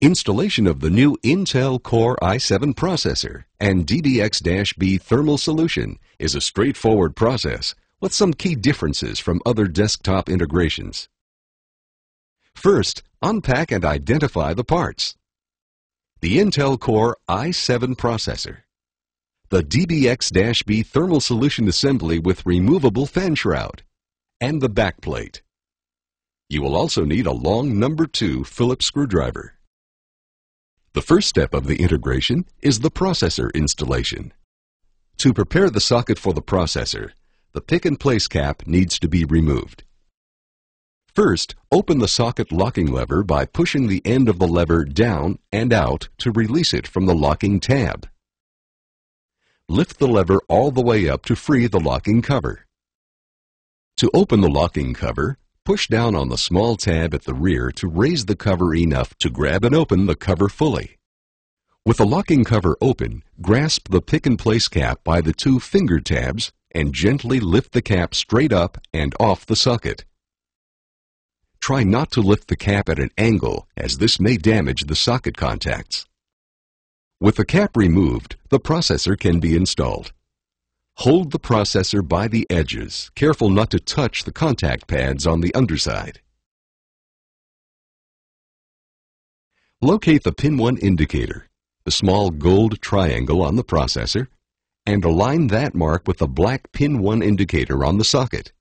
Installation of the new Intel Core i7 processor and DBX-B thermal solution is a straightforward process with some key differences from other desktop integrations. First, unpack and identify the parts. The Intel Core i7 processor, the DBX-B thermal solution assembly with removable fan shroud, and the backplate. You will also need a long number 2 Phillips screwdriver. The first step of the integration is the processor installation. To prepare the socket for the processor, the pick-and-place cap needs to be removed. First, open the socket locking lever by pushing the end of the lever down and out to release it from the locking tab. Lift the lever all the way up to free the locking cover. To open the locking cover, push down on the small tab at the rear to raise the cover enough to grab and open the cover fully. With the locking cover open, grasp the pick-and-place cap by the 2 finger tabs and gently lift the cap straight up and off the socket. Try not to lift the cap at an angle, as this may damage the socket contacts. With the cap removed, the processor can be installed. Hold the processor by the edges, careful not to touch the contact pads on the underside. Locate the pin 1 indicator, the small gold triangle on the processor, and align that mark with the black pin 1 indicator on the socket.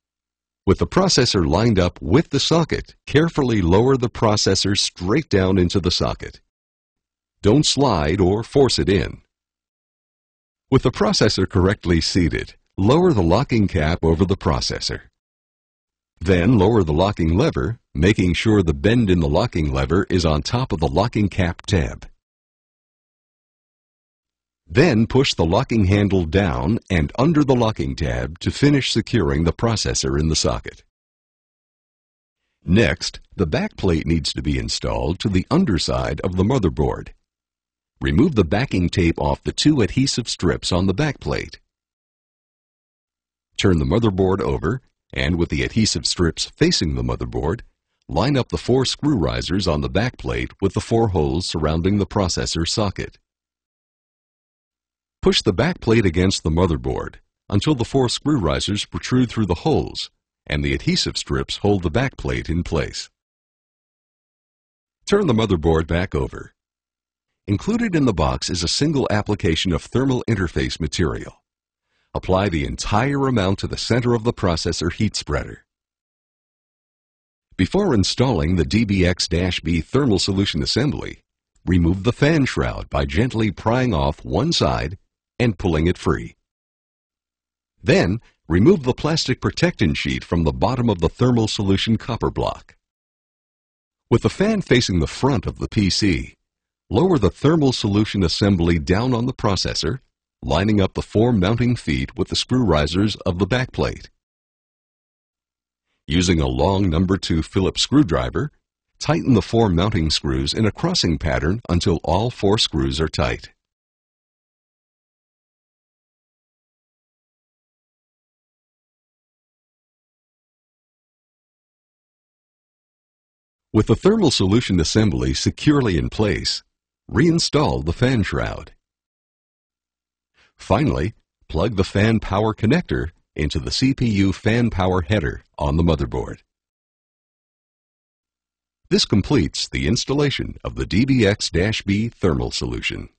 With the processor lined up with the socket, carefully lower the processor straight down into the socket. Don't slide or force it in. With the processor correctly seated, lower the locking cap over the processor. Then lower the locking lever, making sure the bend in the locking lever is on top of the locking cap tab. Then push the locking handle down and under the locking tab to finish securing the processor in the socket. Next, the backplate needs to be installed to the underside of the motherboard. Remove the backing tape off the 2 adhesive strips on the backplate. Turn the motherboard over, and with the adhesive strips facing the motherboard, line up the 4 screw risers on the backplate with the 4 holes surrounding the processor socket. Push the backplate against the motherboard until the 4 screw risers protrude through the holes and the adhesive strips hold the backplate in place. Turn the motherboard back over. Included in the box is a single application of thermal interface material. Apply the entire amount to the center of the processor heat spreader. Before installing the DBX-B thermal solution assembly, remove the fan shroud by gently prying off one side and pulling it free. Then, remove the plastic protectant sheet from the bottom of the thermal solution copper block. With the fan facing the front of the PC, lower the thermal solution assembly down on the processor, lining up the 4 mounting feet with the screw risers of the backplate. Using a long number 2 Phillips screwdriver, tighten the 4 mounting screws in a crossing pattern until all 4 screws are tight. With the thermal solution assembly securely in place, reinstall the fan shroud. Finally, plug the fan power connector into the CPU fan power header on the motherboard. This completes the installation of the DBX-B thermal solution.